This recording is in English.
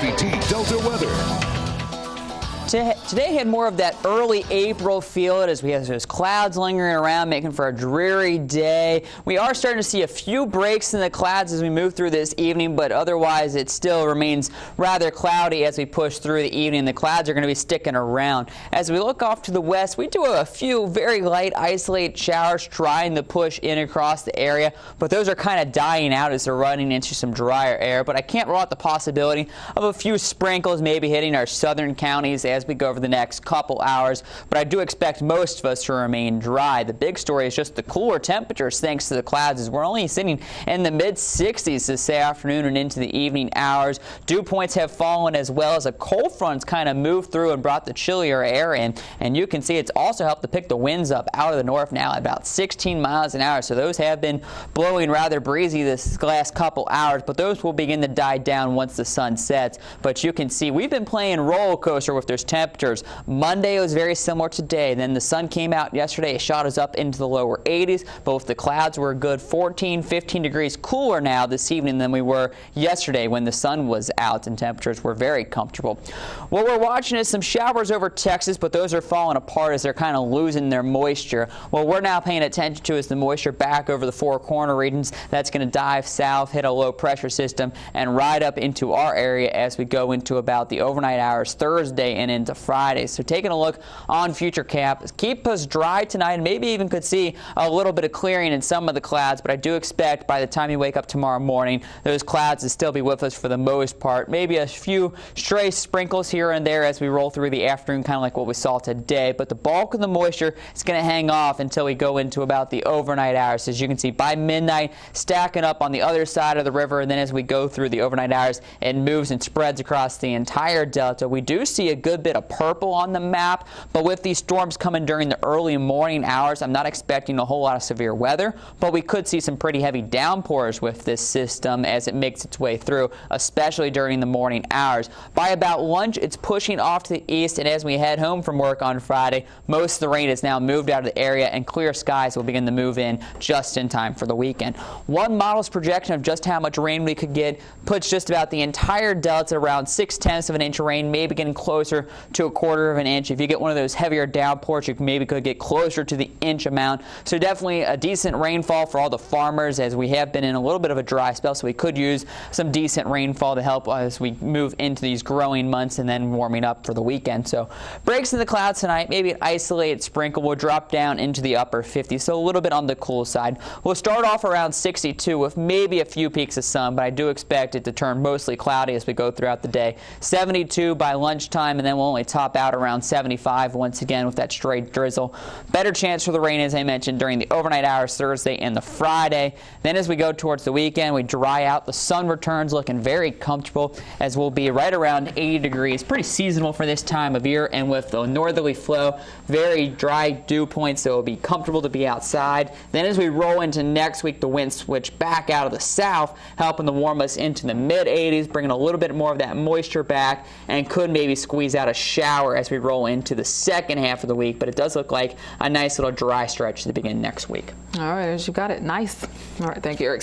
KVT Delta weather. Today had more of that early April feel as we have those clouds lingering around, making for a dreary day. We are starting to see a few breaks in the clouds as we move through this evening, but otherwise it still remains rather cloudy as we push through the evening. The clouds are going to be sticking around. As we look off to the west, we do have a few very light isolated showers trying to push in across the area, but those are kind of dying out as they're running into some drier air. But I can't rule out the possibility of a few sprinkles maybe hitting our southern counties as we go over the next couple hours, but I do expect most of us to remain dry. The big story is just the cooler temperatures thanks to the clouds, as we're only sitting in the mid-60s this afternoon and into the evening hours. Dew points have fallen as well as a cold front's kind of moved through and brought the chillier air in, and you can see it's also helped to pick the winds up out of the north now at about 16 miles an hour, so those have been blowing rather breezy this last couple hours, but those will begin to die down once the sun sets. But you can see we've been playing roller coaster with those temperatures. Monday was very similar to today. Then the sun came out yesterday. It shot us up into the lower 80s. Both the clouds were a good 14, 15 degrees cooler now this evening than we were yesterday when the sun was out and temperatures were very comfortable. What we're watching is some showers over Texas, but those are falling apart as they're kind of losing their moisture. What we're now paying attention to is the moisture back over the Four Corner regions. That's going to dive south, hit a low pressure system, and ride up into our area as we go into about the overnight hours Thursday and into Friday. So taking a look on Futurecap, keep us dry tonight and maybe even could see a little bit of clearing in some of the clouds, but I do expect by the time you wake up tomorrow morning, those clouds will still be with us for the most part. Maybe a few stray sprinkles here and there as we roll through the afternoon, kind of like what we saw today, but the bulk of the moisture is going to hang off until we go into about the overnight hours. As you can see, by midnight, stacking up on the other side of the river, and then as we go through the overnight hours, it moves and spreads across the entire delta. We do see a good bit of purple on the map, but with these storms coming during the early morning hours, I'm not expecting a whole lot of severe weather, but we could see some pretty heavy downpours with this system as it makes its way through, especially during the morning hours. By about lunch, it's pushing off to the east, and as we head home from work on Friday, most of the rain has now moved out of the area, and clear skies will begin to move in just in time for the weekend. One model's projection of just how much rain we could get puts just about the entire delta around 6/10 of an inch of rain, maybe getting closer to a quarter of an inch. If you get one of those heavier downpours, you maybe could get closer to the inch amount. So definitely a decent rainfall for all the farmers, as we have been in a little bit of a dry spell, so we could use some decent rainfall to help as we move into these growing months and then warming up for the weekend. So breaks in the clouds tonight, maybe an isolated sprinkle will drop down into the upper 50s, so a little bit on the cool side. We'll start off around 62 with maybe a few peaks of sun, but I do expect it to turn mostly cloudy as we go throughout the day. 72 by lunchtime, and then we'll only top out around 75 once again with that straight drizzle. Better chance for the rain, as I mentioned, during the overnight hours Thursday and the Friday. Then as we go towards the weekend, we dry out. The sun returns looking very comfortable as we'll be right around 80 degrees. Pretty seasonal for this time of year, and with the northerly flow, very dry dew points, so it'll be comfortable to be outside. Then as we roll into next week, the winds switch back out of the south, helping to warm us into the mid-80s, bringing a little bit more of that moisture back, and could maybe squeeze out a shower as we roll into the second half of the week, but it does look like a nice little dry stretch to begin next week. All right, as you got it. Nice. All right, thank you, Eric.